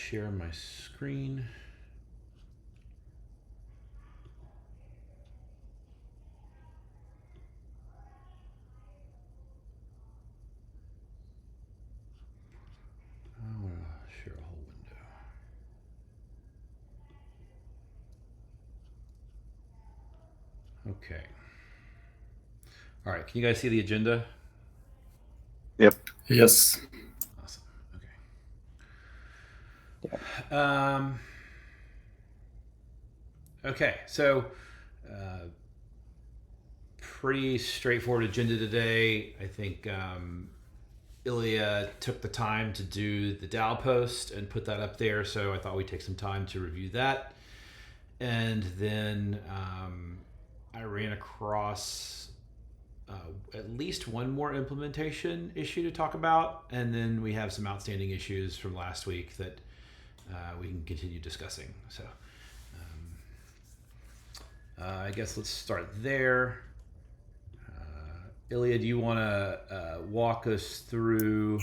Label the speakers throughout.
Speaker 1: share my screen. I want to share a whole window. Okay. All right. Can you guys see the agenda?
Speaker 2: Yep.
Speaker 3: Yes.
Speaker 1: Awesome. Okay.
Speaker 4: Yeah.
Speaker 1: Okay. So, pretty straightforward agenda today. I think Ilya took the time to do the DAO post and put that up there. So I thought we'd take some time to review that. And then I ran across at least one more implementation issue to talk about. And then we have some outstanding issues from last week that we can continue discussing. So I guess let's start there. Ilya, do you want to walk us through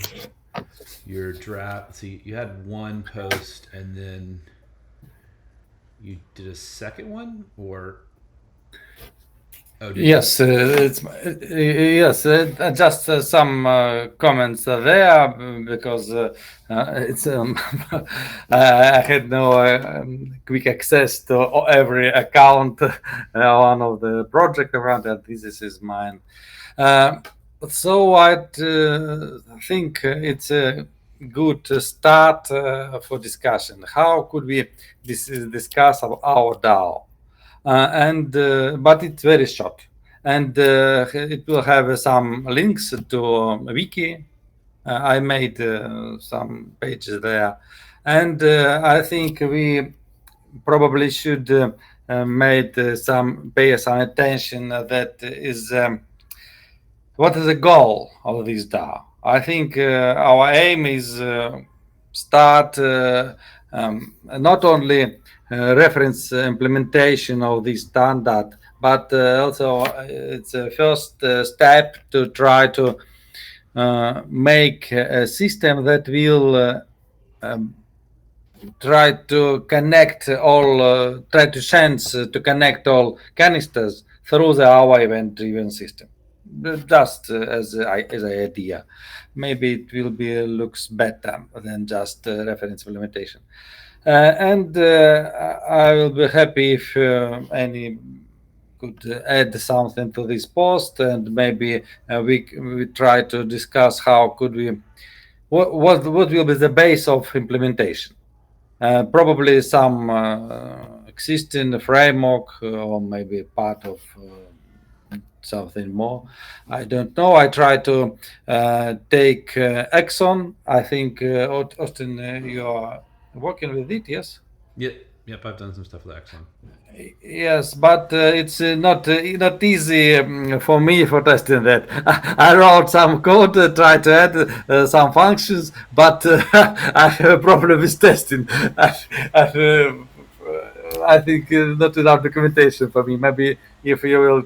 Speaker 1: your draft? See, you had one post and then you did a second one, or
Speaker 3: Yes, yes. Just some comments there because it's I had no quick access to every account one of the project around that. This is mine. So I think it's a good start for discussion. How could we discuss our DAO? But it's very short, and it will have some links to wiki. I made some pages there, and I think we probably should pay some attention that is what is the goal of this DAO. I think our aim is start not only reference implementation of this standard, but also it's a first step to try to make a system that will try to connect all, try to sense to connect all canisters through the our event-driven system. Just as an idea, maybe it will be looks better than just reference implementation. And I will be happy if any could add something to this post, and maybe we try to discuss how could we what will be the base of implementation. Probably some existing framework or maybe part of something more. I don't know. I try to take Exxon. I think Austin, you are working with it, yes?
Speaker 1: Yep. I've done some stuff with Exxon.
Speaker 3: Yes, but it's not easy for me for testing that. I wrote some code, try to add some functions, but I have a problem with testing. I think not enough documentation for me. Maybe if you will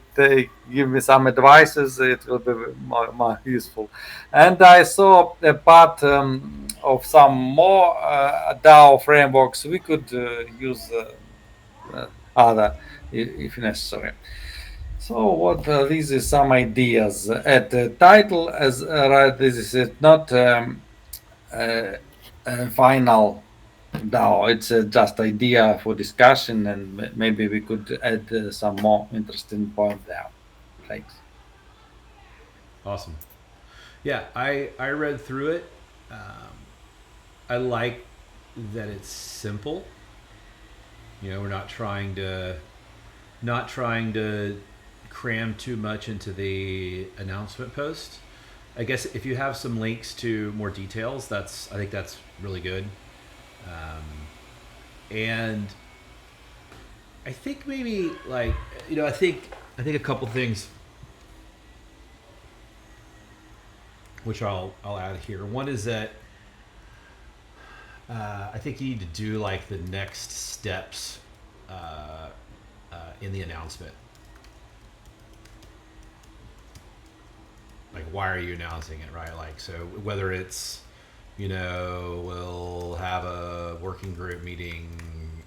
Speaker 3: give me some advices, it will be more useful. And I saw a part of some more DAO frameworks. We could use other if necessary. So what these are some ideas at the title as right. This is not final DAO. It's just idea for discussion, and maybe we could add some more interesting point there. Thanks.
Speaker 1: Awesome. Yeah, I read through it. I like that it's simple. We're not trying to cram too much into the announcement post. I guess if you have some links to more details, I think that's really good. And I think maybe I think a couple things which I'll add here. One is that I think you need to do like the next steps in the announcement. Like, why are you announcing it, right? Like, so whether it's we'll have a working group meeting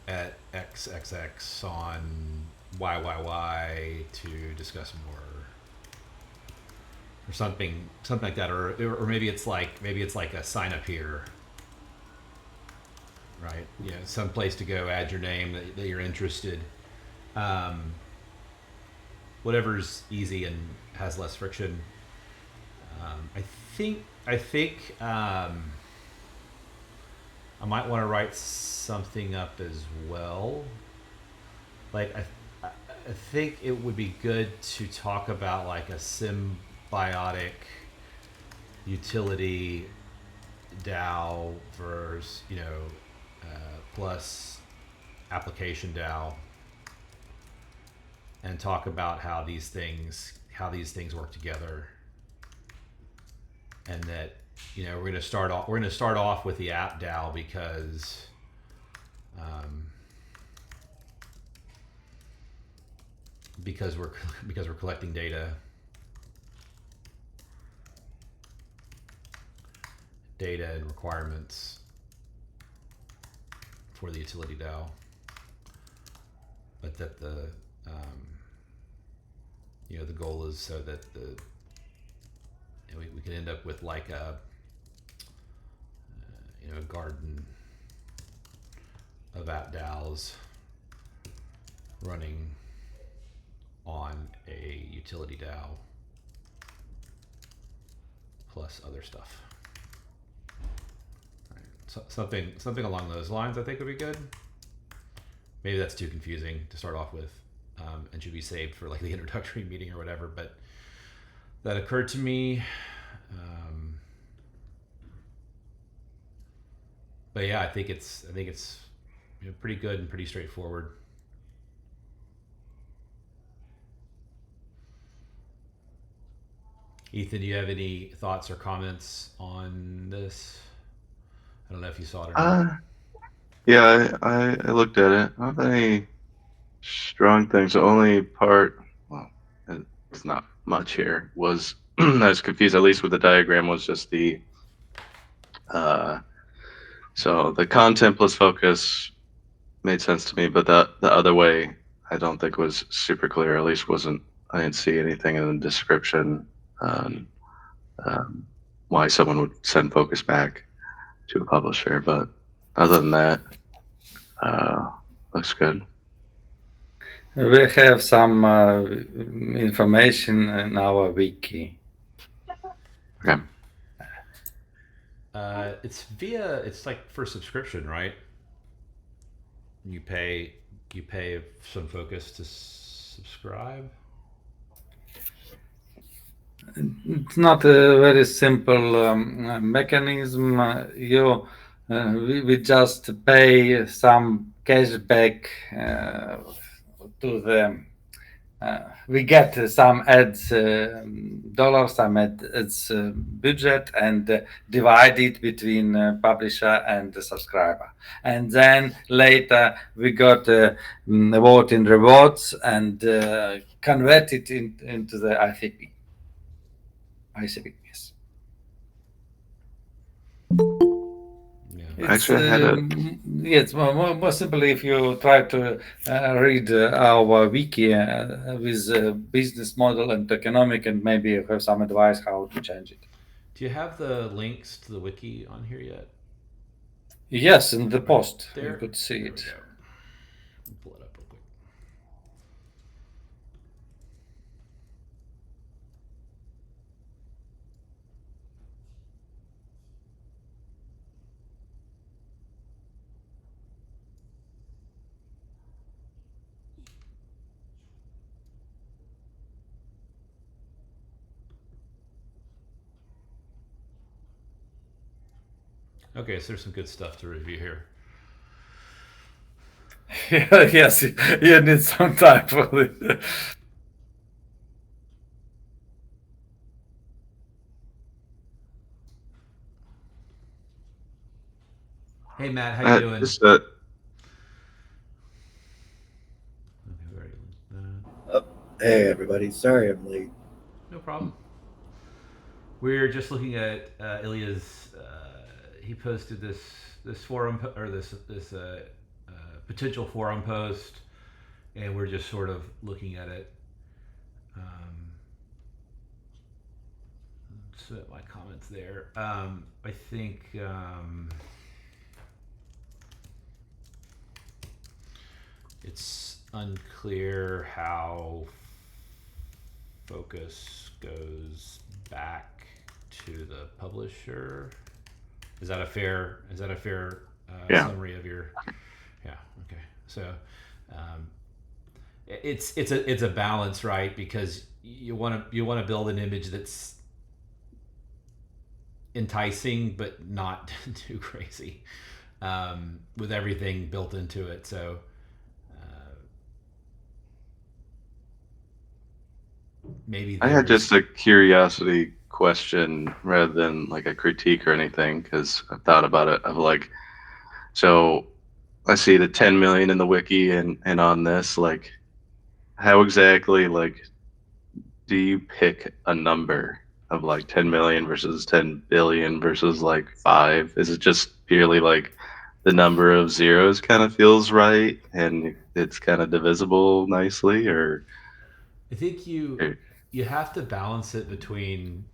Speaker 1: at XXX on YYY to discuss more, or something like that, or maybe it's like a sign up here, right? Some place to go, add your name that you're interested. Um, Whatever's easy and has less friction. I think I might want to write something up as well. Like I think it would be good to talk about like a symbiotic utility DAO versus plus application DAO, and talk about how these things work together, and that we're going to start off with the app DAO because because we're collecting data and requirements for the utility DAO, but that the the goal is so that we can end up with like a a garden of app DAOs running on a utility DAO plus other stuff. Right. So, something along those lines I think would be good. Maybe that's too confusing to start off with, and should be saved for like the introductory meeting or whatever, but that occurred to me. But yeah, I think it's pretty good and pretty straightforward. Ethan, do you have any thoughts or comments on this? I don't know if you saw it or not.
Speaker 2: Yeah, I looked at it. Not any strong things. The only part, well, it's not much here, was I was confused, at least with the diagram, was just so the content plus focus made sense to me, but the other way I don't think was super clear. At least I didn't see anything in the description on why someone would send focus back to a publisher. But other than that, looks good.
Speaker 3: We have some information in our wiki.
Speaker 2: Okay.
Speaker 1: It's like for subscription, right? You pay some focus to subscribe.
Speaker 3: It's not a very simple mechanism. We just pay some cashback to the. We get some ads dollars, some ads budget, and divide it between publisher and the subscriber. And then later we got voting rewards and convert it into the ICP. Yes.
Speaker 2: Actually, I had a
Speaker 3: Yes, more simply, if you try to read our wiki with business model and economic, and maybe you have some advice how to change it.
Speaker 1: Do you have the links to the wiki on here yet?
Speaker 3: Yes, in the post
Speaker 1: There?
Speaker 3: you could see
Speaker 1: There
Speaker 3: it.
Speaker 1: we go. Pull it up real quick. Okay, so there's some good stuff to review here.
Speaker 3: Yes, you need some time for it.
Speaker 1: Hey Matt, how you doing?
Speaker 2: just
Speaker 1: Okay, we already linked that.
Speaker 4: Hey everybody, sorry I'm late.
Speaker 1: No problem. We're just looking at Ilya's he posted this forum or this potential forum post, and we're just sort of looking at it. So my comments there. I think it's unclear how focus goes back to the publisher. Is that a fair
Speaker 2: Yeah.
Speaker 1: summary of your? Yeah. Okay. So it's a balance, right? Because you want to build an image that's enticing but not too crazy, with everything built into it. So maybe
Speaker 2: I had
Speaker 1: there's
Speaker 2: just a curiosity question rather than like a critique or anything, because I've thought about it. Of like, so I see the 10 million in the wiki and on this, like, how exactly, like, do you pick a number of like 10 million versus 10 billion versus like 5? Is it just purely like the number of zeros kind of feels right and it's kind of divisible nicely, or
Speaker 1: I think you have to balance it between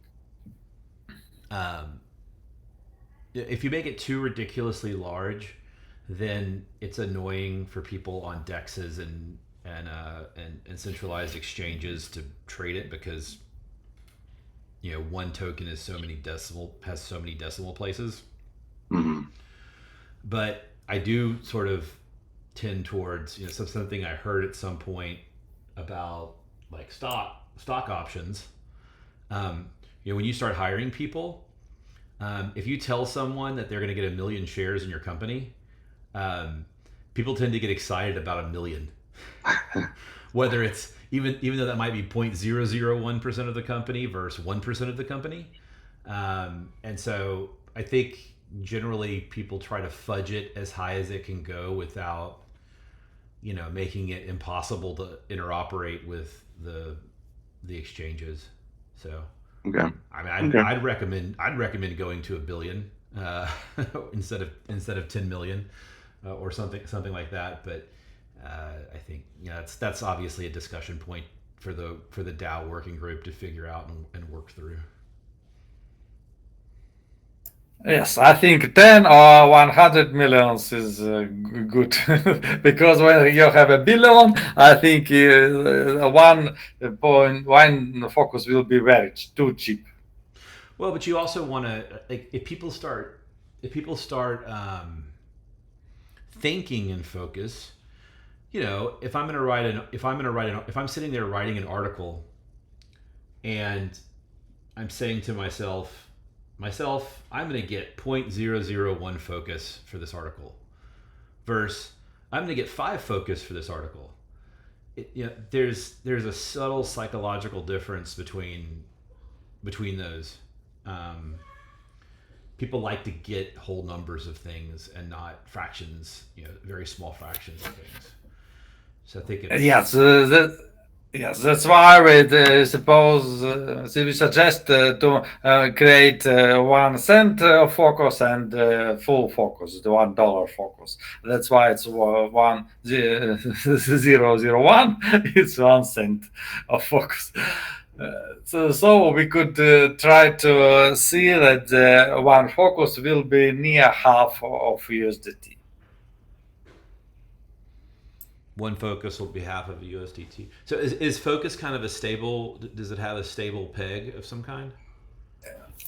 Speaker 1: if you make it too ridiculously large, then it's annoying for people on dexes and centralized exchanges to trade it, because one token is has so many decimal places.
Speaker 2: Mhm.
Speaker 1: But I do sort of tend towards something I heard at some point about like stock options. When you start hiring people, if you tell someone that they're going to get 1 million shares in your company, people tend to get excited about 1 million. Whether it's even though that might be 0.001% of the company versus 1% of the company. And so I think generally people try to fudge it as high as it can go without making it impossible to interoperate with the exchanges. So
Speaker 2: Okay.
Speaker 1: I mean,
Speaker 2: Okay.
Speaker 1: I'd recommend going to 1 billion instead of 10 million or something like that. But I think that's obviously a discussion point for the DAO working group to figure out and work through.
Speaker 3: Yes, I think 10 or 100 millions is good because when you have 1 billion, I think 1.1 focus will be very too cheap.
Speaker 1: Well, but you also want to, like, if people start thinking in focus, if I'm sitting there writing an article and I'm saying to myself, I'm going to get 0.001 focus for this article versus I'm going to get 5 focus for this article. There's a subtle psychological difference between those. People like to get whole numbers of things and not fractions, very small fractions of things. So I think it's...
Speaker 3: Yes, that's why we we suggest to create 1 cent focus and full focus, the $1 focus. That's why it's 1.001. It's 1 cent of focus. So we could try to see that 1 focus will be near half of USDT.
Speaker 1: 1 focus will be half of USDT. So is focus kind of a stable? Does it have a stable peg of some kind?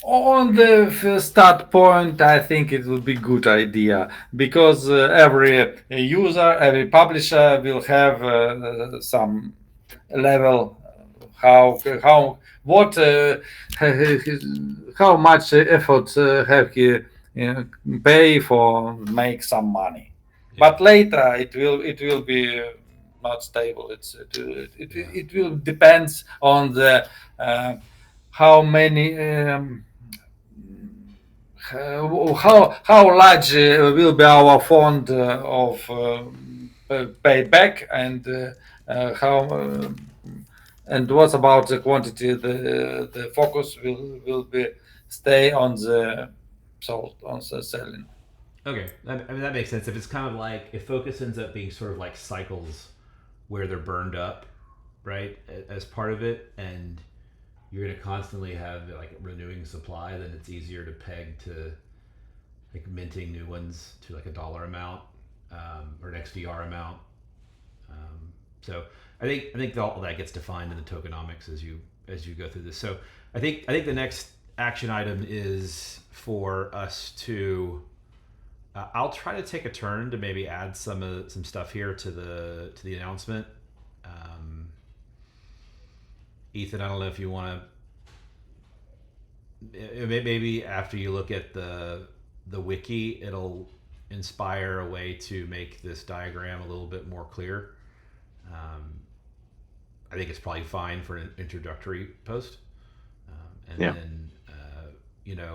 Speaker 3: On the start point, I think it would be good idea because every user, every publisher will have some level. How much effort have he pay for make some money. But later it will be not stable. It will depends on the how many how large will be our fund of payback and how and what about the quantity? The focus will be stay on the sold on selling.
Speaker 1: Okay, I mean that makes sense. If it's kind of like if focus ends up being sort of like cycles where they're burned up, right, as part of it, and you're going to constantly have like renewing supply, then it's easier to peg to like minting new ones to like a dollar amount or an XDR amount. So I think all that gets defined in the tokenomics as you go through this. So I think the next action item is for us to. I'll try to take a turn to maybe add some stuff here to the announcement. Ethan, I don't know if you want to. Maybe after you look at the wiki, it'll inspire a way to make this diagram a little bit more clear. I think it's probably fine for an introductory post, and then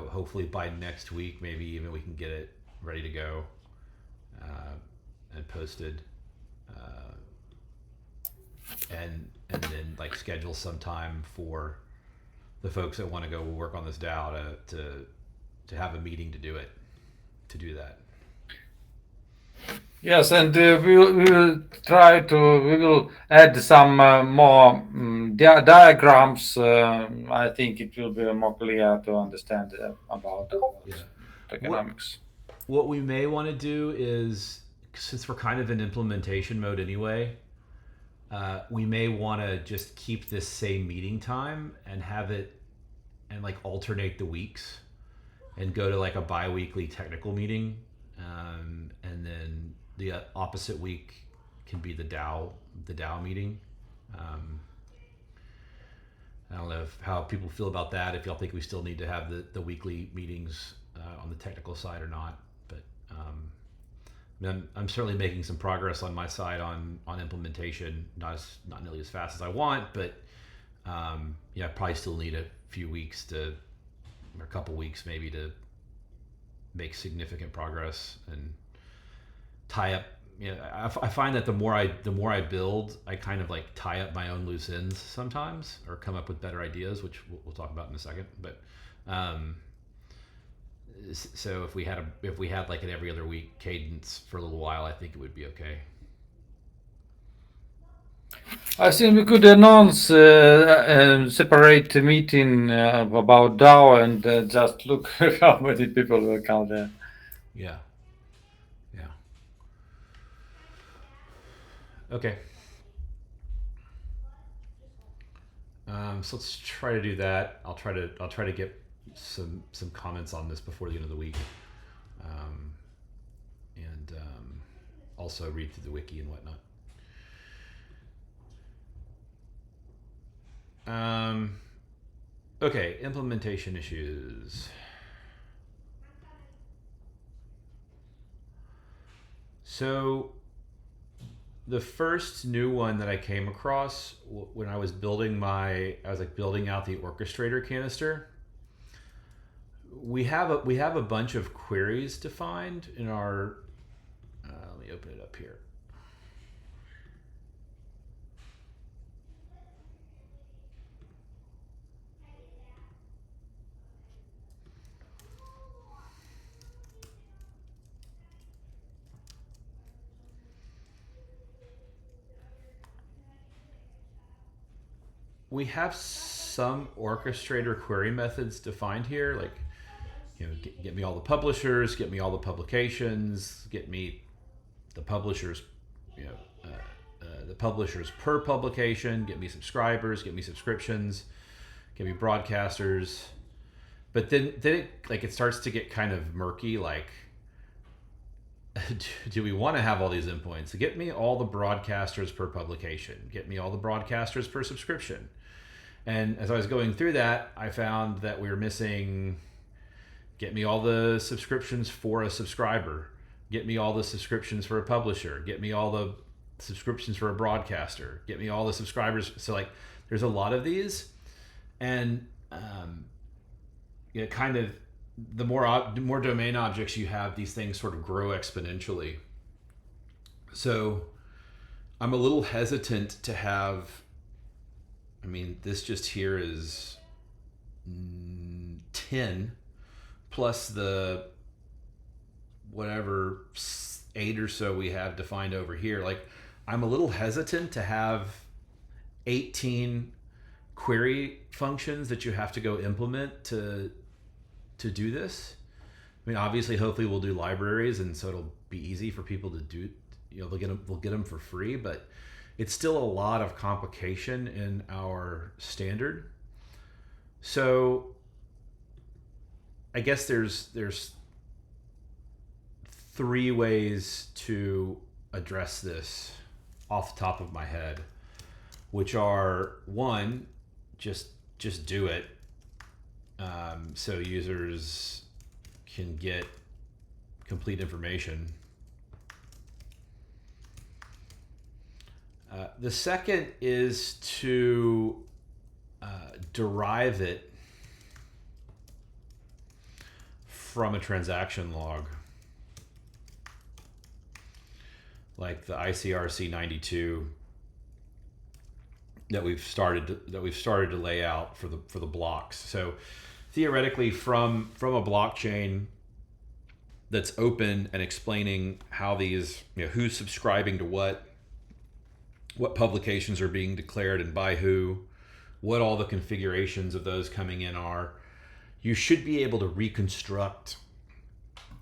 Speaker 1: hopefully by next week, maybe even we can get it ready to go and posted, and then like schedule some time for the folks that want to go work on this DAO to have a meeting to do that.
Speaker 3: Yes, and we will add some more diagrams. I think it will be more clear to understand about economics.
Speaker 1: What we may want to do is, since we're kind of in implementation mode anyway, we may want to just keep this same meeting time and have it and like alternate the weeks and go to like a bi-weekly technical meeting, and then the opposite week can be the DAO meeting. I don't know how people feel about that, if y'all think we still need to have the weekly meetings on the technical side or not, but I'm certainly making some progress on my side on implementation, not nearly as fast as I want, but I probably still need a few weeks or a couple weeks maybe to make significant progress and tie up. I find that the more I build, I kind of like tie up my own loose ends sometimes, or come up with better ideas, which we'll talk about in a second. But so if we had like an every other week cadence for a little while, I think it would be okay.
Speaker 3: I think we could announce a separate meeting about DAO and just look how many people will come there.
Speaker 1: Yeah. Okay. So let's try to do that. I'll try to get some comments on this before the end of the week, and also read through the wiki and whatnot. Okay, implementation issues. So the first new one that I came across when I was building building out the orchestrator canister. We have a bunch of queries defined in our. Let me open it up here. We have some orchestrator query methods defined here, like get me all the publishers, get me all the publications, get me the publishers, the publishers per publication, get me subscribers, get me subscriptions, get me broadcasters. But then it starts to get kind of murky. Like, do we want to have all these endpoints? So get me all the broadcasters per publication, get me all the broadcasters per subscription. And as I was going through that, I found that we were missing, get me all the subscriptions for a subscriber, get me all the subscriptions for a publisher, get me all the subscriptions for a broadcaster, get me all the subscribers. So like there's a lot of these, and kind of the more domain objects you have, these things sort of grow exponentially. So I'm a little hesitant to have, this just here is 10 plus the whatever 8 or so we have defined over here, like I'm a little hesitant to have 18 query functions that you have to go implement to do this. I mean, obviously, hopefully we'll do libraries, and so it'll be easy for people to do. They'll get them for free, but it's still a lot of complication in our standard. So I guess there's 3 ways to address this off the top of my head, which are: 1, just do it, so users can get complete information. The second is to derive it from a transaction log, like the ICRC 92 that we've started to lay out for the blocks. So theoretically, from a blockchain that's open and explaining how these, who's subscribing to what publications are being declared and by who, what all the configurations of those coming in are, you should be able to reconstruct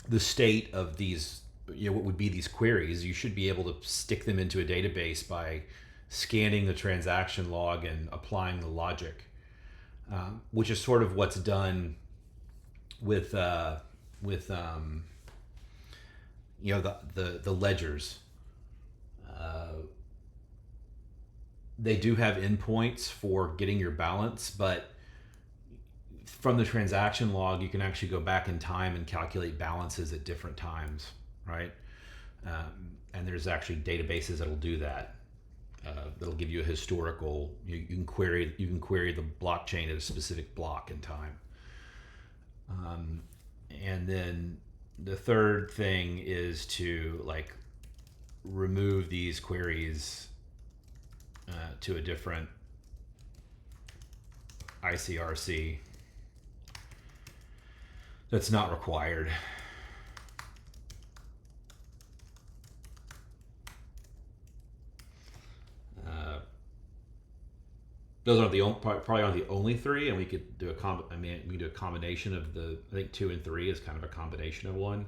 Speaker 1: the state of these, what would be these queries. You should be able to stick them into a database by scanning the transaction log and applying the logic, which is sort of what's done with the ledgers. They do have endpoints for getting your balance, but from the transaction log, you can actually go back in time and calculate balances at different times, right? And there's actually databases that'll do that. That'll give you a historical. You can query the blockchain at a specific block in time. And then the third thing is to remove these queries to a different ICRC that's not required. Those aren't probably aren't the only 3, and we could do we do a combination of the. I think 2 and 3 is kind of a combination of one.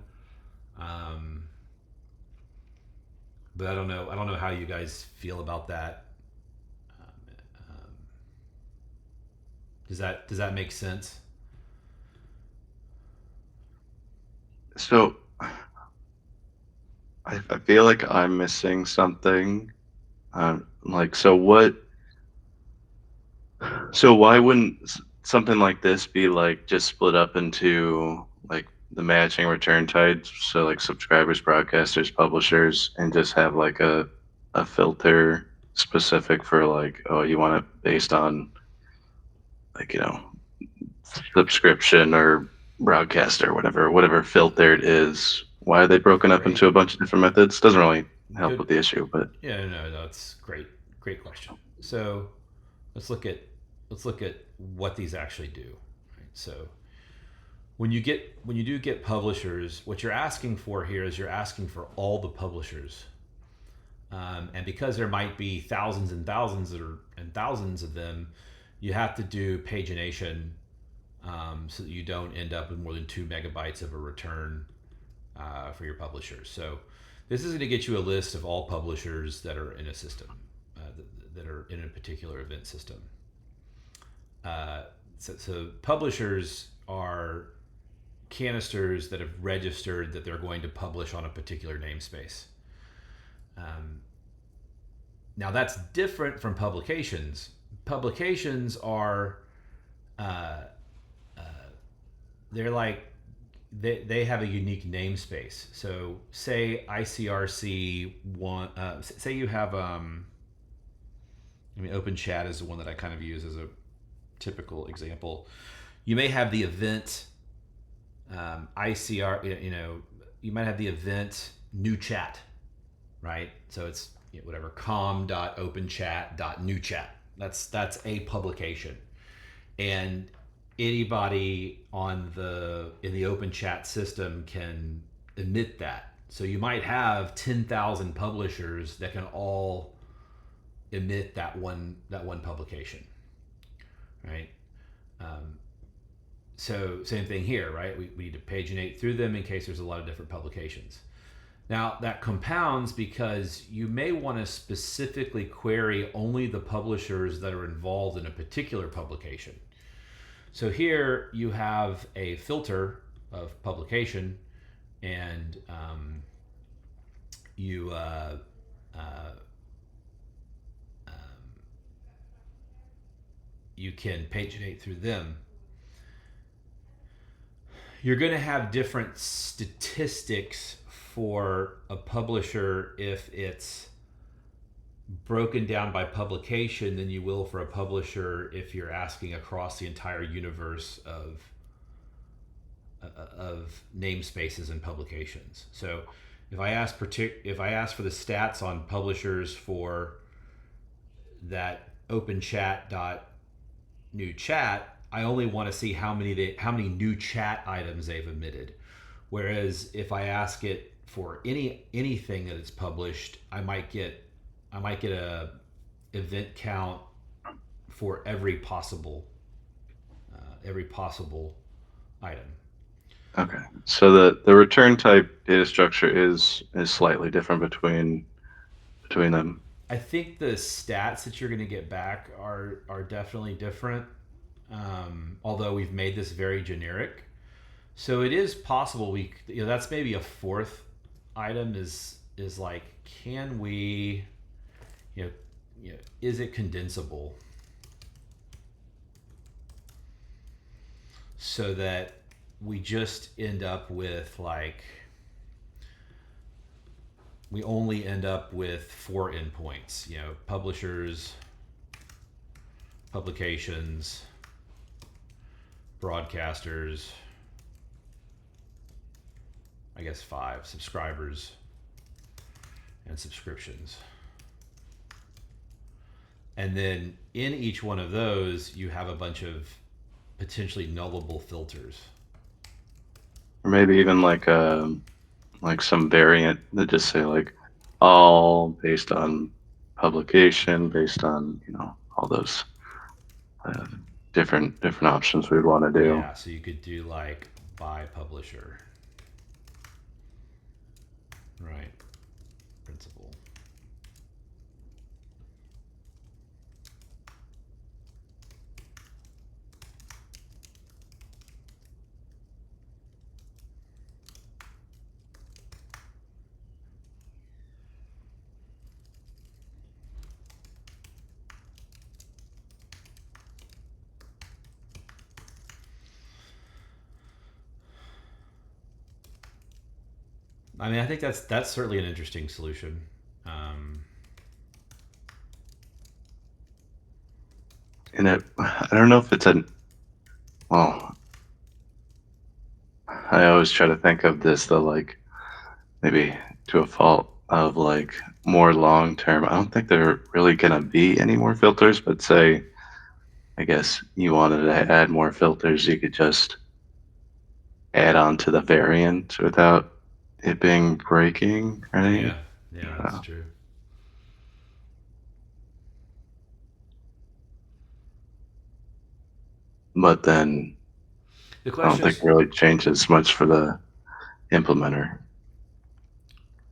Speaker 1: But I don't know how you guys feel about that. Does that make sense?
Speaker 2: So I feel like I'm missing something. So why wouldn't something like this be just split up into the matching return types? So subscribers, broadcasters, publishers, and just have a filter specific for you want it based on subscription or broadcast or whatever filter it is. Why are they broken up into a bunch of different methods? Doesn't really help with the issue, but
Speaker 1: no, that's great question. So let's look at what these actually do. Right? So when you do get publishers, what you're asking for here is you're asking for all the publishers, and because there might be thousands and thousands and thousands of them, you have to do pagination so that you don't end up with more than 2 megabytes of a return for your publishers. So this is going to get you a list of all publishers that are in a system, that are in a particular event system. So publishers are canisters that have registered that they're going to publish on a particular namespace. Now that's different from publications. Publications are they have a unique namespace. So say ICRC one. Say you have Open Chat is the one that I kind of use as a typical example. You may have the event ICR. You might have the event new chat, right? So it's whatever com.openchat.newchat. That's a publication, and anybody in the open chat system can emit that. So you might have 10,000 publishers that can all emit that one publication, right? So same thing here, right? We need to paginate through them in case there's a lot of different publications. Now that compounds because you may want to specifically query only the publishers that are involved in a particular publication. So here you have a filter of publication, and you you can paginate through them. You're going to have different statistics for a publisher if it's broken down by publication than you will for a publisher if you're asking across the entire universe of namespaces and publications. So if I ask for the stats on publishers for that open chat dot new chat, I only want to see how many new chat items they've emitted. Whereas if I ask it for anything that it's published, I might get a event count for every possible item.
Speaker 2: Okay, so the return type data structure is slightly different between them.
Speaker 1: I think the stats that you're going to get back are definitely different, although we've made this very generic. So it is possible that's maybe a fourth item is like, can we, is it condensable so that we just end up with we only end up with 4 endpoints, publishers, publications, broadcasters, I guess 5, subscribers, and subscriptions. And then in each one of those, you have a bunch of potentially nullable filters.
Speaker 2: Or maybe even like some variant that just say like all based on publication, based on all those different options we'd want to do.
Speaker 1: Yeah, so you could do like by publisher, right? Principal. I mean, I think that's certainly an interesting solution.
Speaker 2: And I don't know if it's well, I always try to think of this though, like maybe to a fault of like more long term. I don't think there are really gonna be any more filters, but say, I guess you wanted to add more filters, you could just add on to the variant without it being breaking, right?
Speaker 1: Yeah, that's true.
Speaker 2: But then
Speaker 1: The
Speaker 2: I don't
Speaker 1: question
Speaker 2: think
Speaker 1: is,
Speaker 2: it really changes much for the implementer.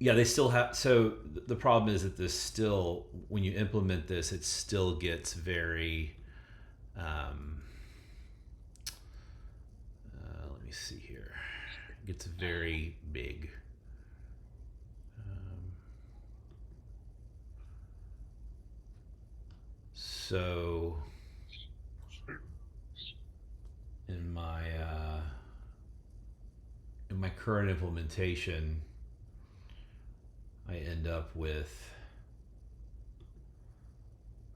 Speaker 1: yeah, they still have. So the problem is that this still, when you implement this, it still gets very. Let me see here. It gets very big. So in my current implementation, I end up with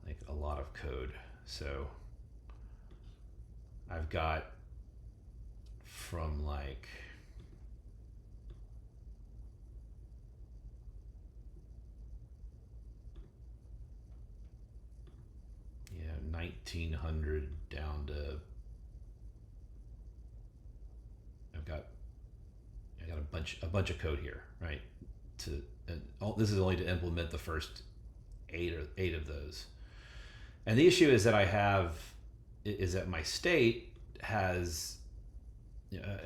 Speaker 1: like a lot of code. So I've got from like 1900 down to I got a bunch of code here, right? This is only to implement the first eight of those. And the issue is that my state has,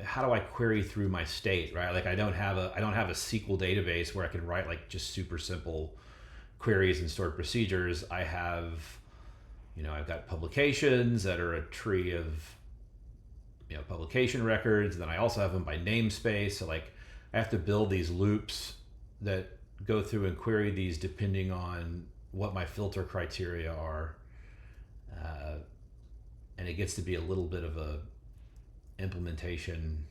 Speaker 1: how do I query through my state, right? Like I don't have a SQL database where I can write like just super simple queries and stored procedures. I have, I've got publications that are a tree of, publication records. And then I also have them by namespace. So like I have to build these loops that go through and query these depending on what my filter criteria are. And it gets to be a little bit of a implementation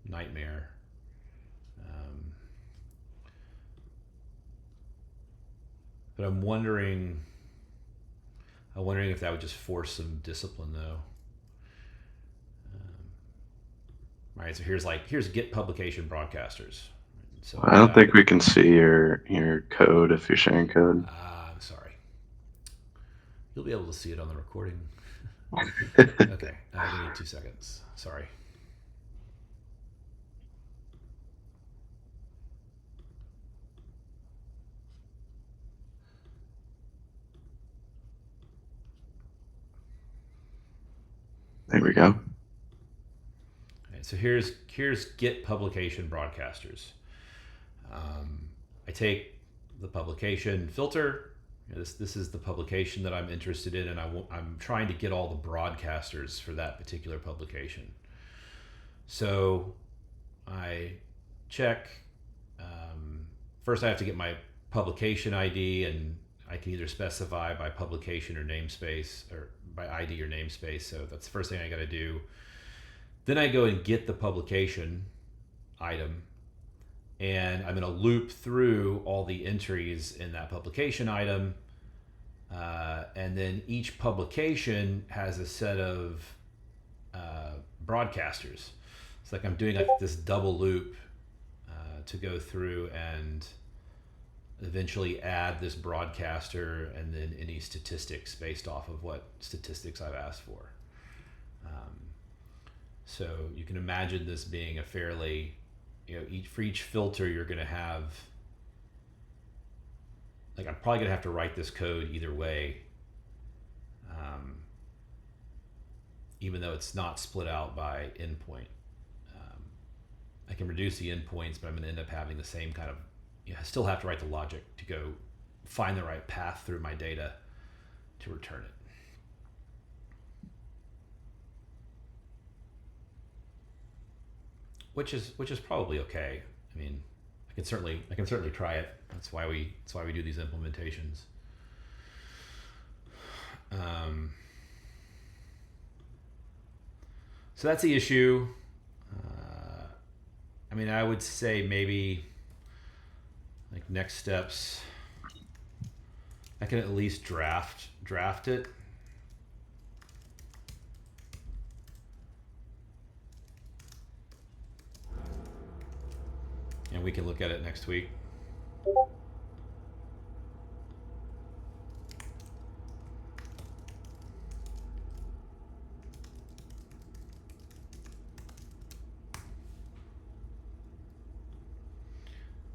Speaker 1: nightmare. But I'm wondering if that would just force some discipline though. All right, so here's Git publication broadcasters. So
Speaker 2: I don't think we can see your code if you're sharing code.
Speaker 1: I'm sorry. You'll be able to see it on the recording. Okay, give me 2 seconds. Sorry.
Speaker 2: There we go.
Speaker 1: So here's Git publication broadcasters. I take the publication filter. This is the publication that I'm interested in, and I'm trying to get all the broadcasters for that particular publication. So I check. First, I have to get my publication ID, and I can either specify by publication or namespace, or by ID or namespace. So that's the first thing I got to do. Then I go and get the publication item, and I'm going to loop through all the entries in that publication item. And then each publication has a set of broadcasters. It's like I'm doing like this double loop to go through and eventually add this broadcaster and then any statistics based off of what statistics I've asked for. So you can imagine this being a fairly, for each filter you're going to have, like I'm probably going to have to write this code either way, even though it's not split out by endpoint. I can reduce the endpoints, but I'm going to end up having the same kind of, I still have to write the logic to go find the right path through my data to return it. Which is probably okay. I mean, I can certainly try it. That's why we do these implementations. So that's the issue. I mean, I would say maybe like next steps, I can at least draft it. And we can look at it next week.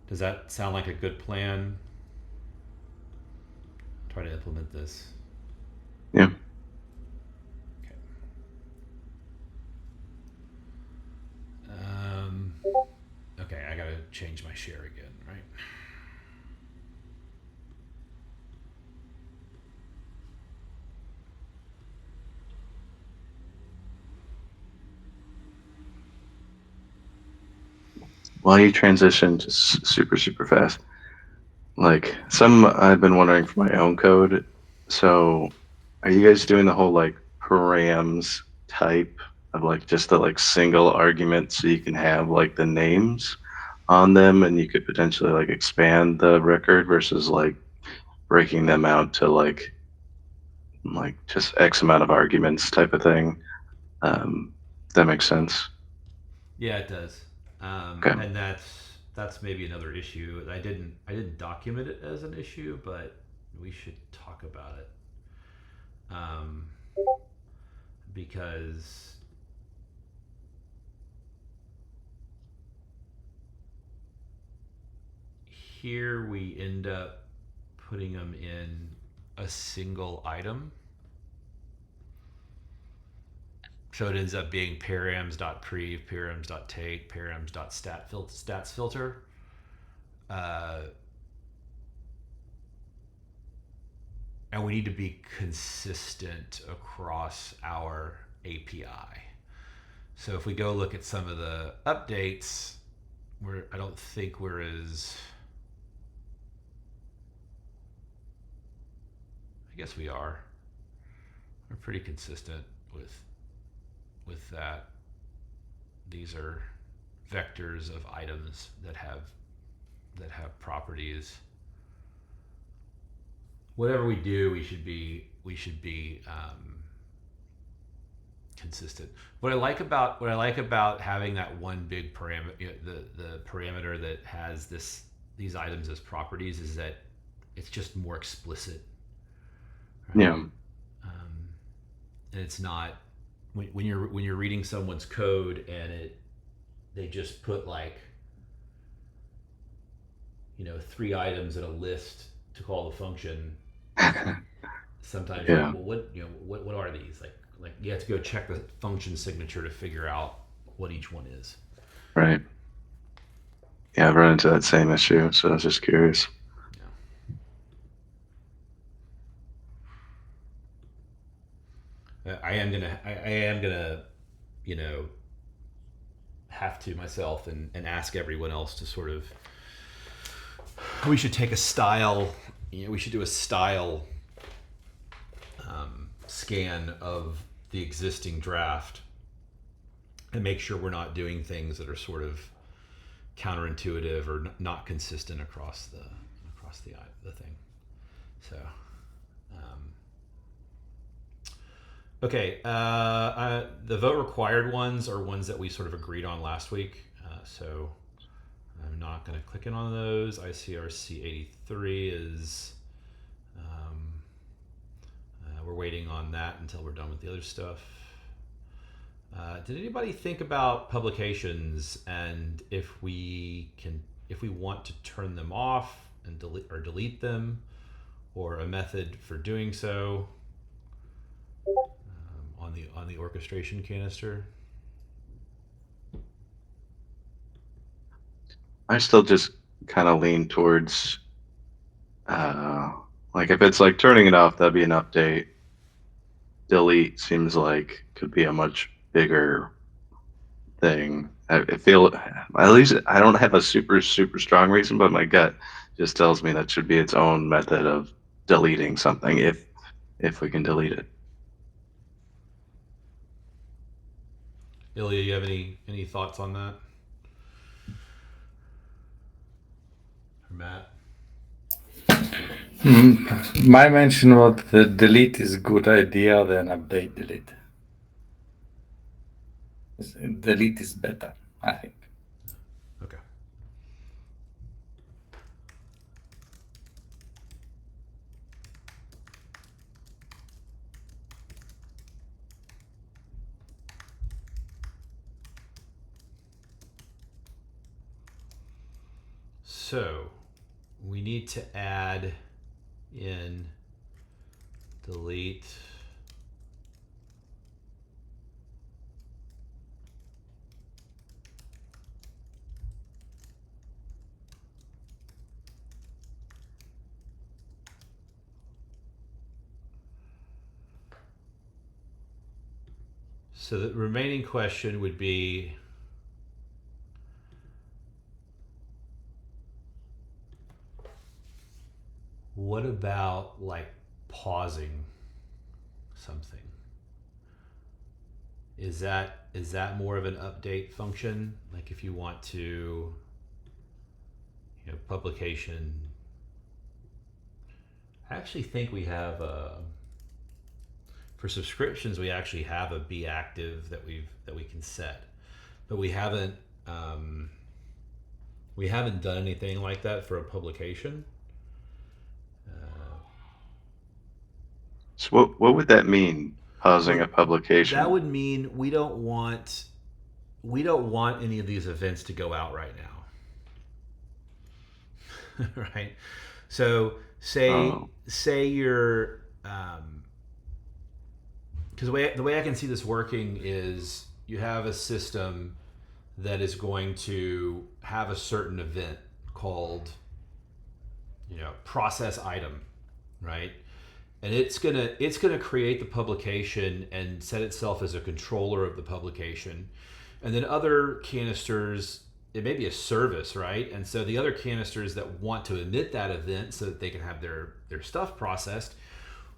Speaker 1: Does that sound like a good plan? Try to implement this.
Speaker 2: Yeah.
Speaker 1: Okay. Okay, I gotta change my share again, right?
Speaker 2: While you transition just super fast, like I've been wondering for my own code. So are you guys doing the whole like params type of like just a like single argument so you can have like the names on them and you could potentially like expand the record versus like breaking them out to like just X amount of arguments type of thing? That makes sense.
Speaker 1: Yeah, it does.
Speaker 2: Okay.
Speaker 1: And that's maybe another issue. I didn't document it as an issue, but we should talk about it. Because here we end up putting them in a single item. So it ends up being params.prev, params.take, params.stats filter. And we need to be consistent across our API. So if we go look at some of the updates, I don't think we're as, I guess we are. We're pretty consistent with that. These are vectors of items that have properties. Whatever we do, we should be consistent. What I like about having that one big parameter, the parameter that has these items as properties, is that it's just more explicit. Right?
Speaker 2: Yeah.
Speaker 1: And it's not when you're reading someone's code and they just put like 3 items in a list to call the function. Sometimes,
Speaker 2: Yeah.
Speaker 1: what are these? Like you have to go check the function signature to figure out what each one is.
Speaker 2: Right. Yeah, I've run into that same issue, so I was just curious.
Speaker 1: Yeah. I am gonna, have to myself and ask everyone else to sort of. We should take a style. We should do a style scan of the existing draft and make sure we're not doing things that are sort of counterintuitive or not consistent across the thing. So, okay. The vote required ones are ones that we sort of agreed on last week. So I'm not going to click in on those. ICRC 83 is. We're waiting on that until we're done with the other stuff. Did anybody think about publications and if we want to turn them off and delete them, or a method for doing so on the orchestration canister?
Speaker 2: I still just kind of lean towards, like if it's like turning it off, that'd be an update. Delete seems like could be a much bigger thing. I feel, at least I don't have a super strong reason, but my gut just tells me that should be its own method of deleting something if we can delete it.
Speaker 1: Ilya, you have any thoughts on that? Or Matt?
Speaker 3: My mention was the delete is a good idea than update delete. Delete is better, I think.
Speaker 1: Okay. So we need to add in delete so the remaining question would be what about like pausing something? Is that more of an update function? Like if you want to, publication. I actually think we have for subscriptions we actually have a be active that we can set, but we haven't done anything like that for a publication.
Speaker 2: So what would that mean? Pausing a publication?
Speaker 1: That would mean we don't want any of these events to go out right right? So say you're because the way I can see this working is you have a system that is going to have a certain event called, process item, right? And it's gonna create the publication and set itself as a controller of the publication, and then other canisters. It may be a service, right? And so the other canisters that want to emit that event so that they can have their stuff processed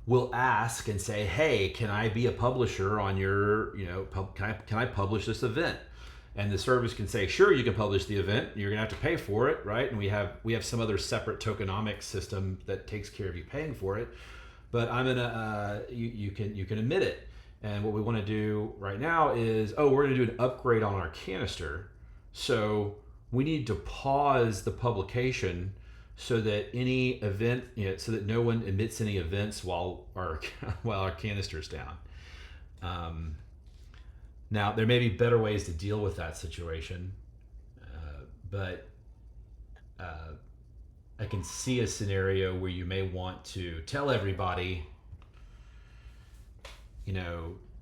Speaker 1: will ask and say, "Hey, can I be a publisher on your, can I publish this event?" And the service can say, "Sure, you can publish the event. You're gonna have to pay for it, right?" And we have some other separate tokenomics system that takes care of you paying for it. But I'm gonna you can emit it. And what we want to do right now is, we're gonna do an upgrade on our canister. So we need to pause the publication so that any event, so that no one emits any events while our while our canister's down. Now there may be better ways to deal with that situation, but I can see a scenario where you may want to tell everybody,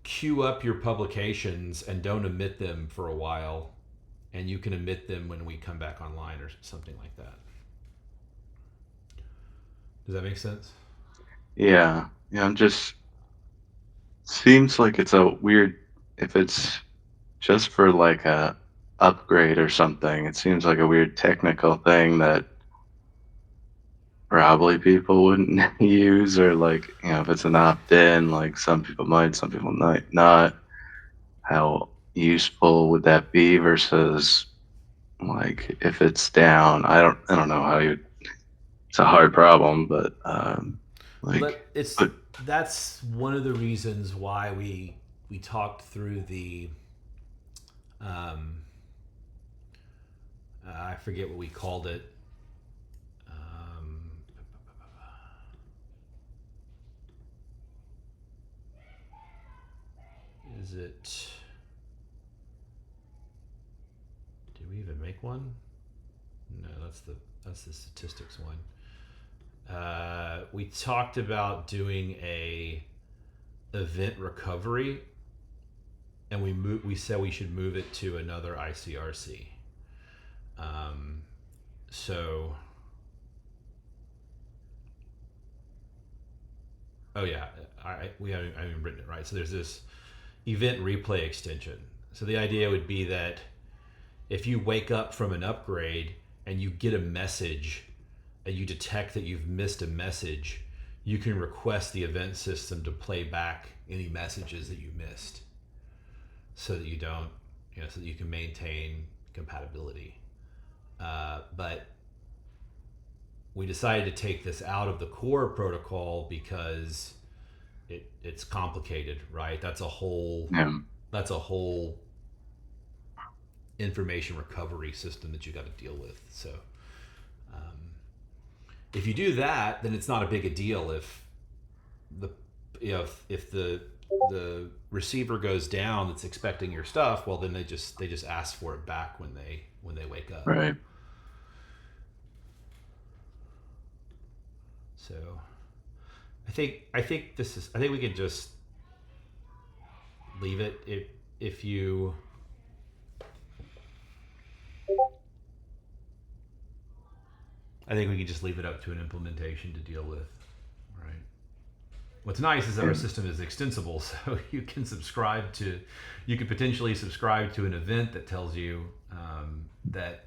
Speaker 1: queue up your publications and don't emit them for a while, and you can emit them when we come back online or something like that. Does that make sense?
Speaker 2: Yeah. I'm just seems like it's a weird if it's just for like a upgrade or something. It seems like a weird technical thing that probably people wouldn't use, or like if it's an opt-in, like some people might, some people might not. How useful would that be versus like if it's down? I don't know how you. It's a hard problem, but
Speaker 1: that's one of the reasons why we talked through the I forget what we called it. Is it? Do we even make one? No, that's the statistics one. We talked about doing a event recovery, and we said we should move it to another ICRC. So, I haven't written it right. So there's this event replay extension. So the idea would be that if you wake up from an upgrade and you get a message and you detect that you've missed a message, you can request the event system to play back any messages that you missed, so that you don't, so that you can maintain compatibility. But we decided to take this out of the core protocol because it's complicated, right? That's a whole information recovery system that you got to deal with. So if you do that, then it's not a big a deal if the receiver goes down that's expecting your stuff. Well, then they just ask for it back when they wake up.
Speaker 2: Right.
Speaker 1: So I think we can just leave it. If you I think we can just leave it up to an implementation to deal with, right? What's nice is that our system is extensible, so you can potentially subscribe to an event that tells you that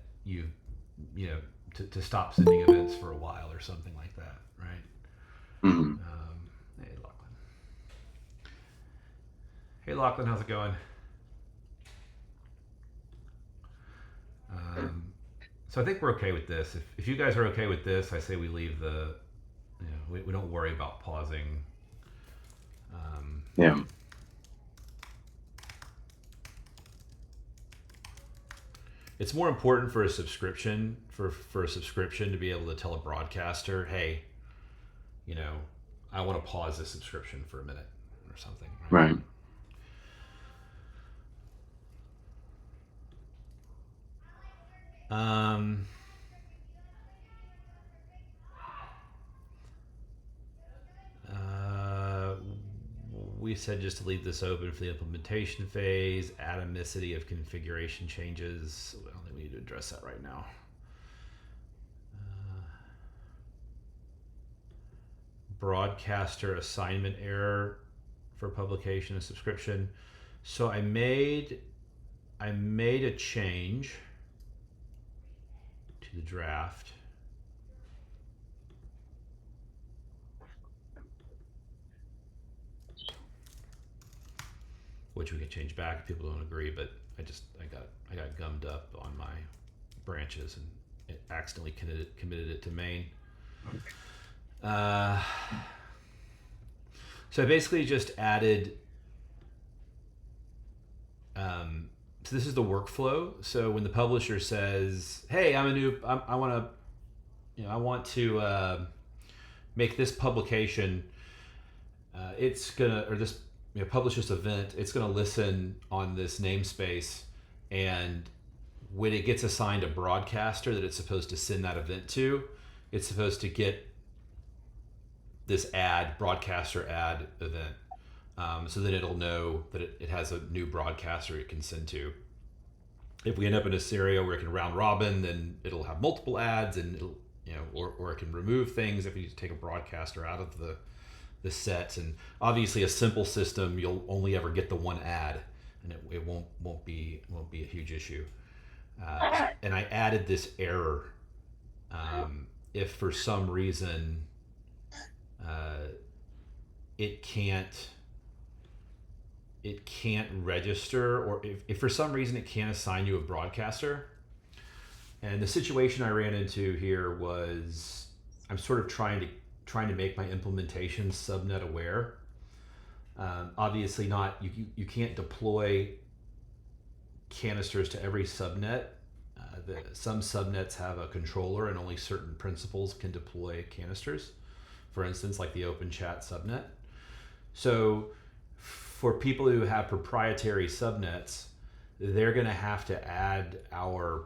Speaker 1: to stop sending events for a while or something like that, right?
Speaker 2: Mm-hmm.
Speaker 1: Hey, Lachlan. Hey, Lachlan, how's it going? So I think we're okay with this. If you guys are okay with this, I say we leave we don't worry about pausing.
Speaker 2: Yeah.
Speaker 1: It's more important for a subscription to be able to tell a broadcaster, hey, I want to pause this subscription for a minute or something.
Speaker 2: Right.
Speaker 1: we said just to leave this open for the implementation phase. Atomicity of configuration changes. I don't think we need to address that right now. Broadcaster assignment error for publication and subscription. So I made a change to the draft. Which we can change back if people don't agree, but I got gummed up on my branches and it accidentally committed it to main. So I basically just added. So this is the workflow. So when the publisher says, "Hey, I want to make this publication," it's gonna, or this publish this event, it's gonna listen on this namespace, and when it gets assigned a broadcaster that it's supposed to send that event to, it's supposed to get this broadcaster add event. So then it'll know that it has a new broadcaster it can send to. If we end up in a scenario where it can round robin, then it'll have multiple ads, and it'll, or it can remove things if you take a broadcaster out of the set. And obviously, a simple system, you'll only ever get the one ad, and it won't be a huge issue. And I added this error. If for some reason it can't register, or if for some reason it can't assign you a broadcaster. And the situation I ran into here was I'm sort of trying to make my implementation subnet aware. Obviously not, you can't deploy canisters to every subnet. Some subnets have a controller and only certain principals can deploy canisters. For instance, like the open chat subnet. So for people who have proprietary subnets, they're going to have to add a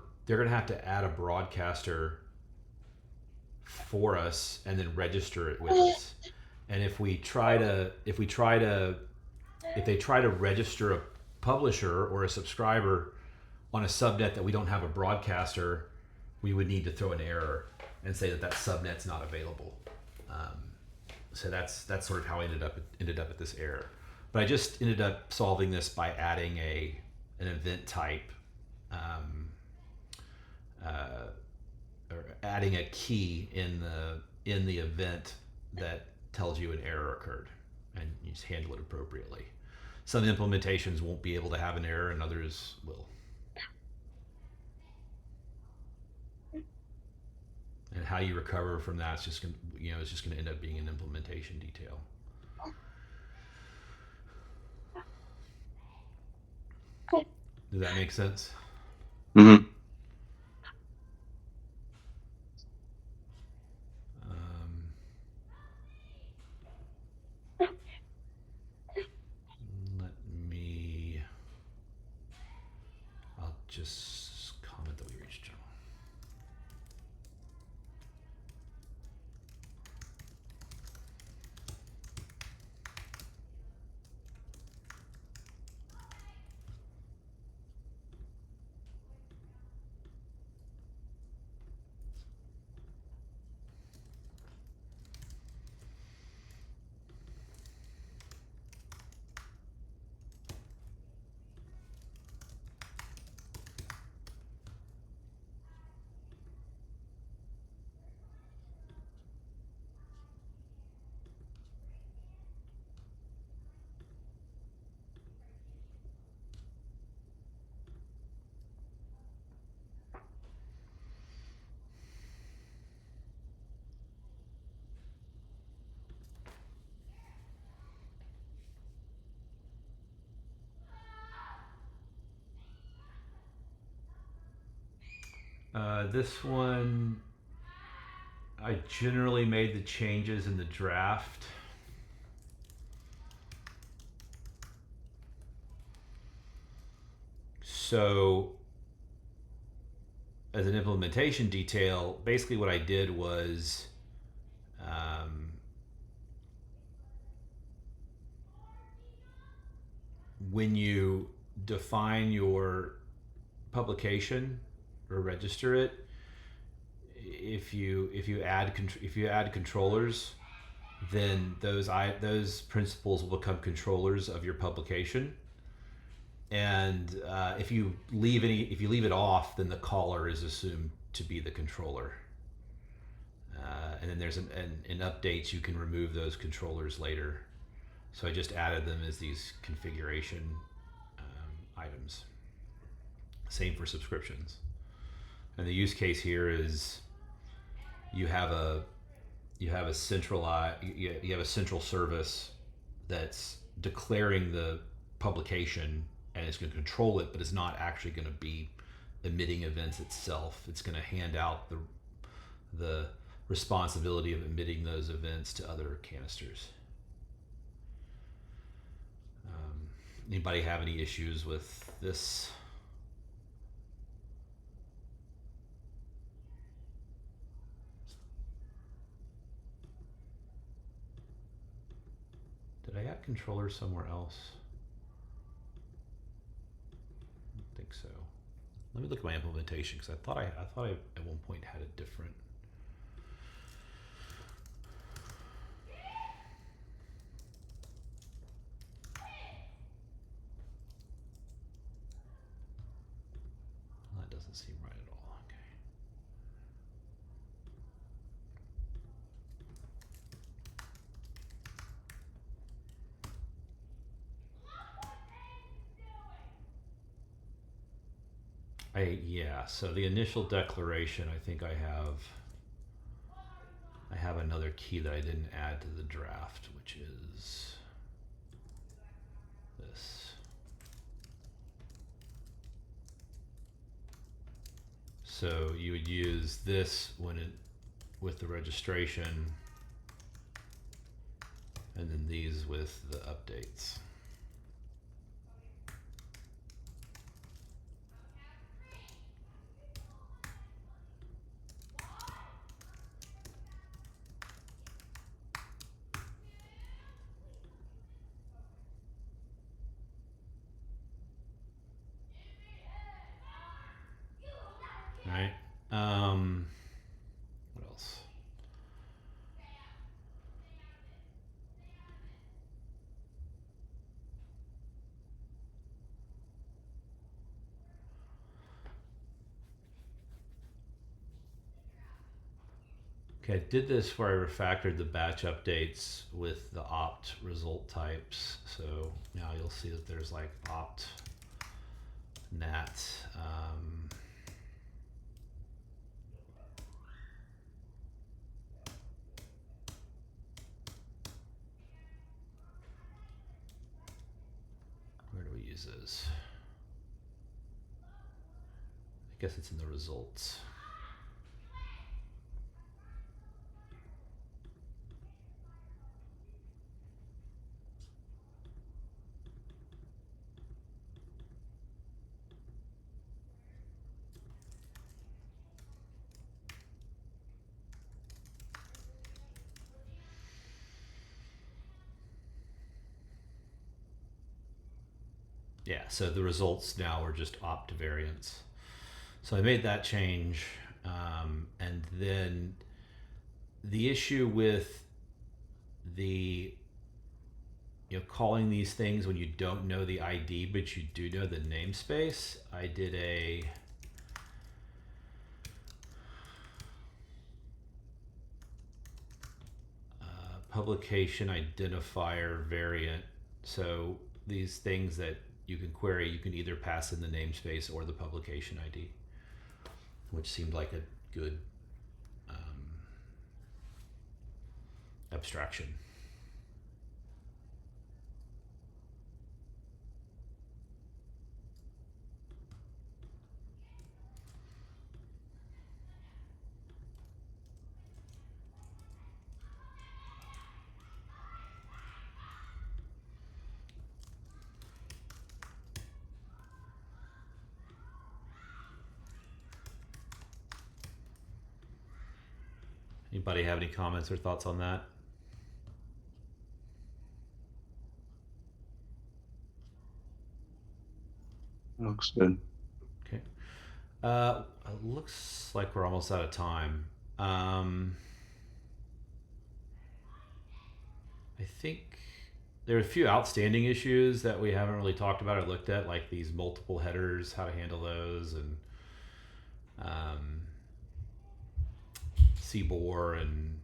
Speaker 1: broadcaster for us and then register it with us. And if they try to register a publisher or a subscriber on a subnet that we don't have a broadcaster, we would need to throw an error and say that subnet's not available. So that's sort of how I ended up at this error. But I just ended up solving this by adding an event type, or adding a key in the event that tells you an error occurred, and you just handle it appropriately. Some implementations won't be able to have an error, and others will. And how you recover from that is just going to end up being an implementation detail. Does that make sense?
Speaker 2: Mm-hmm.
Speaker 1: I'll just comment that we reached general. This one, I generally made the changes in the draft. So as an implementation detail, basically what I did was when you define your publication or register it, if you add controllers, then those principals will become controllers of your publication. And if you leave it off, then the caller is assumed to be the controller. And then there's in updates you can remove those controllers later. So I just added them as these configuration items. Same for subscriptions. And the use case here is you have a central service that's declaring the publication, and it's going to control it, but it's not actually going to be emitting events itself. It's going to hand out the responsibility of emitting those events to other canisters. Anybody have any issues with this? Did I add controllers somewhere else? I don't think so. Let me look at my implementation, because I thought I at one point had a different. Well, that doesn't seem right at all. Okay. So the initial declaration, I think I have another key that I didn't add to the draft, which is this. So you would use this with the registration, and then these with the updates. Right. What else? Okay, I did this where I refactored the batch updates with the opt result types. So now you'll see that there's like opt nat. Where do we use those? I guess it's in the results. Yeah, so the results now are just opt variants. So I made that change, and then the issue with calling these things when you don't know the ID but you do know the namespace. I did a publication identifier variant. So these things that you can query, you can either pass in the namespace or the publication ID, which seemed like a good abstraction. Anybody have any comments or thoughts on that?
Speaker 2: Looks good.
Speaker 1: Okay. It looks like we're almost out of time. I think there are a few outstanding issues that we haven't really talked about or looked at, like these multiple headers, how to handle those, and CBOR and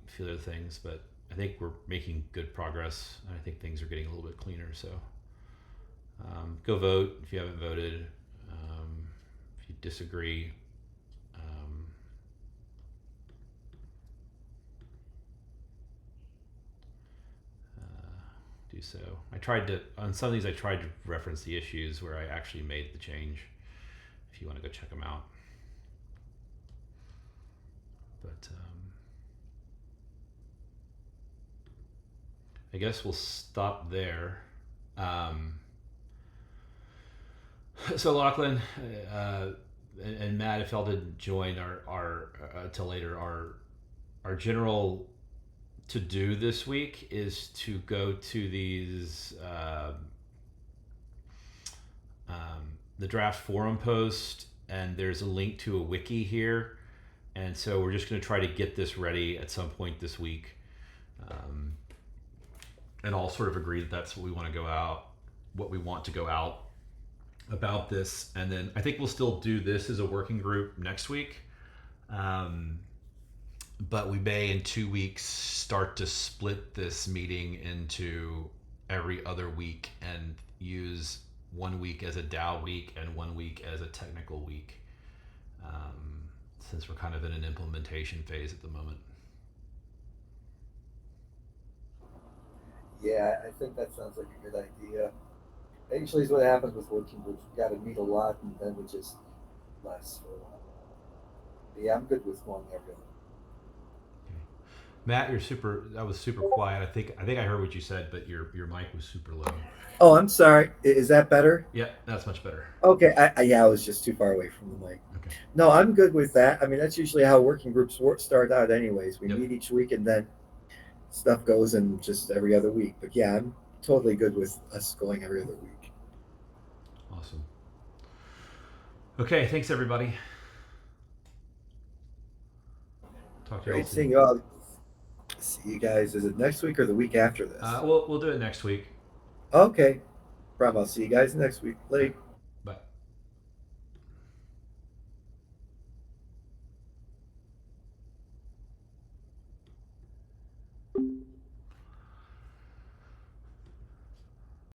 Speaker 1: a few other things. But I think we're making good progress, and I think things are getting a little bit cleaner. So go vote if you haven't voted. If you disagree, do so. I tried to, on some of these, I tried to reference the issues where I actually made the change, if you want to go check them out. But I guess we'll stop there. So Lachlan and Matt, if y'all didn't join our till later, our general to do this week is to go to these the draft forum post, and there's a link to a wiki here, and so we're just going to try to get this ready at some point this week, and all sort of agree that that's what we want to go out, what we want to go out about this. And then I think we'll still do this as a working group next week. But we may in 2 weeks start to split this meeting into every other week and use 1 week as a DAO week and 1 week as a technical week, since we're kind of in an implementation phase at the moment.
Speaker 4: Yeah, I think that sounds like a good idea. Usually is what happens with working groups. We got to meet a lot, and then we just less for a while. But yeah, I'm good with going every other.
Speaker 1: Matt, that was super quiet. I think I heard what you said, but your mic was super low.
Speaker 4: Oh, I'm sorry. Is that better?
Speaker 1: Yeah, that's much better.
Speaker 4: Okay. I was just too far away from the mic.
Speaker 1: Okay.
Speaker 4: No, I'm good with that. I mean, that's usually how working groups start out anyways. We
Speaker 1: Yep.
Speaker 4: meet each week, and then stuff goes in just every other week. But yeah, I'm totally good with us going every other week.
Speaker 1: Awesome. Okay, thanks everybody. Talk to you all
Speaker 4: Great
Speaker 1: soon.
Speaker 4: seeing you all. See you guys. Is it next week or the week after this?
Speaker 1: We'll do it next week.
Speaker 4: Okay. Problem. I'll see you guys next week. Later.